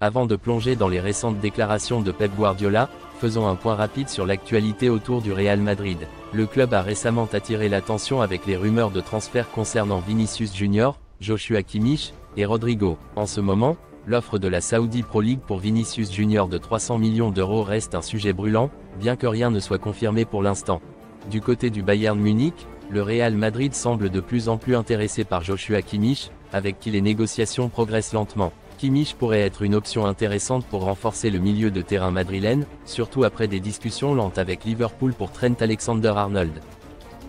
Avant de plonger dans les récentes déclarations de Pep Guardiola, faisons un point rapide sur l'actualité autour du Real Madrid. Le club a récemment attiré l'attention avec les rumeurs de transfert concernant Vinicius Junior, Joshua Kimmich et Rodrigo. En ce moment, l'offre de la Saudi Pro League pour Vinicius Junior de 300 millions d'euros reste un sujet brûlant, bien que rien ne soit confirmé pour l'instant. Du côté du Bayern Munich, le Real Madrid semble de plus en plus intéressé par Joshua Kimmich, avec qui les négociations progressent lentement. Kimmich pourrait être une option intéressante pour renforcer le milieu de terrain madrilène, surtout après des discussions lentes avec Liverpool pour Trent Alexander-Arnold.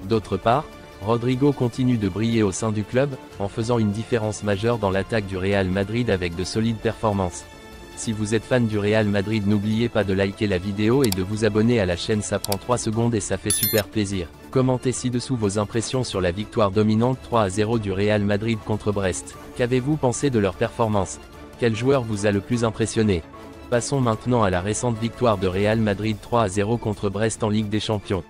D'autre part, Rodrigo continue de briller au sein du club, en faisant une différence majeure dans l'attaque du Real Madrid avec de solides performances. Si vous êtes fan du Real Madrid, n'oubliez pas de liker la vidéo et de vous abonner à la chaîne, ça prend 3 secondes et ça fait super plaisir. Commentez ci-dessous vos impressions sur la victoire dominante 3-0 du Real Madrid contre Brest. Qu'avez-vous pensé de leur performance ? Quel joueur vous a le plus impressionné? Passons maintenant à la récente victoire de Real Madrid 3-0 contre Brest en Ligue des Champions.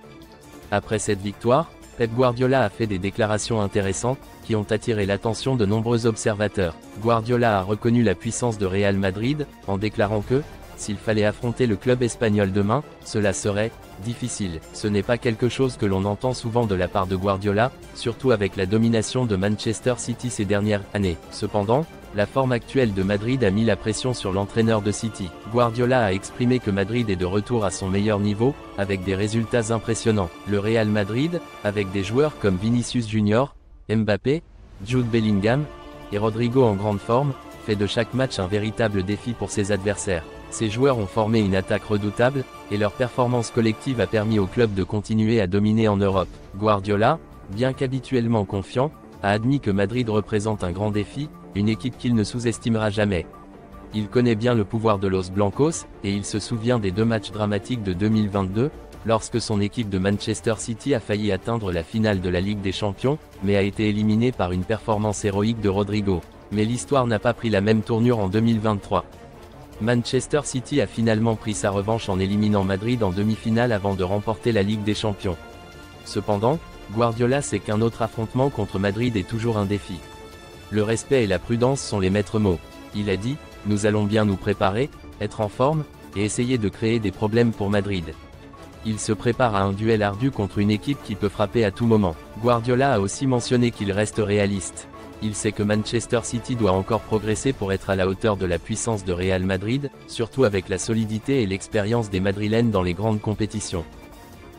Après cette victoire, Pep Guardiola a fait des déclarations intéressantes, qui ont attiré l'attention de nombreux observateurs. Guardiola a reconnu la puissance de Real Madrid, en déclarant que, s'il fallait affronter le club espagnol demain, cela serait difficile. Ce n'est pas quelque chose que l'on entend souvent de la part de Guardiola, surtout avec la domination de Manchester City ces dernières années. Cependant, la forme actuelle de Madrid a mis la pression sur l'entraîneur de City. Guardiola a exprimé que Madrid est de retour à son meilleur niveau, avec des résultats impressionnants. Le Real Madrid, avec des joueurs comme Vinicius Junior, Mbappé, Jude Bellingham et Rodrigo en grande forme, fait de chaque match un véritable défi pour ses adversaires. Ces joueurs ont formé une attaque redoutable, et leur performance collective a permis au club de continuer à dominer en Europe. Guardiola, bien qu'habituellement confiant, a admis que Madrid représente un grand défi, une équipe qu'il ne sous-estimera jamais. Il connaît bien le pouvoir de Los Blancos, et il se souvient des 2 matchs dramatiques de 2022, lorsque son équipe de Manchester City a failli atteindre la finale de la Ligue des Champions, mais a été éliminée par une performance héroïque de Rodrigo. Mais l'histoire n'a pas pris la même tournure en 2023. Manchester City a finalement pris sa revanche en éliminant Madrid en demi-finale avant de remporter la Ligue des Champions. Cependant, Guardiola sait qu'un autre affrontement contre Madrid est toujours un défi. Le respect et la prudence sont les maîtres mots. Il a dit, nous allons bien nous préparer, être en forme, et essayer de créer des problèmes pour Madrid. Il se prépare à un duel ardu contre une équipe qui peut frapper à tout moment. Guardiola a aussi mentionné qu'il reste réaliste. Il sait que Manchester City doit encore progresser pour être à la hauteur de la puissance de Real Madrid, surtout avec la solidité et l'expérience des Madrilènes dans les grandes compétitions.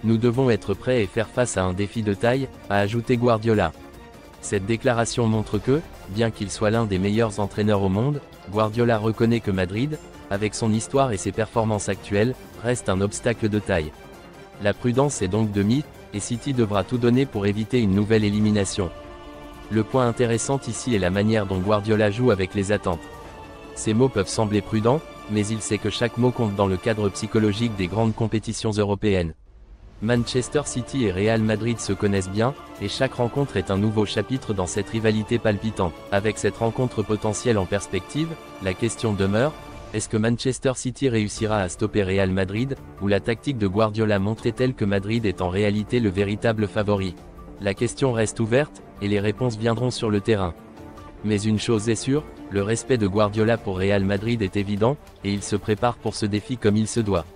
Nous devons être prêts et faire face à un défi de taille, a ajouté Guardiola. Cette déclaration montre que, bien qu'il soit l'un des meilleurs entraîneurs au monde, Guardiola reconnaît que Madrid, avec son histoire et ses performances actuelles, reste un obstacle de taille. La prudence est donc de mise, et City devra tout donner pour éviter une nouvelle élimination. Le point intéressant ici est la manière dont Guardiola joue avec les attentes. Ces mots peuvent sembler prudents, mais il sait que chaque mot compte dans le cadre psychologique des grandes compétitions européennes. Manchester City et Real Madrid se connaissent bien, et chaque rencontre est un nouveau chapitre dans cette rivalité palpitante. Avec cette rencontre potentielle en perspective, la question demeure, est-ce que Manchester City réussira à stopper Real Madrid, ou la tactique de Guardiola montrait-elle que Madrid est en réalité le véritable favori? La question reste ouverte, et les réponses viendront sur le terrain. Mais une chose est sûre, le respect de Guardiola pour Real Madrid est évident, et il se prépare pour ce défi comme il se doit.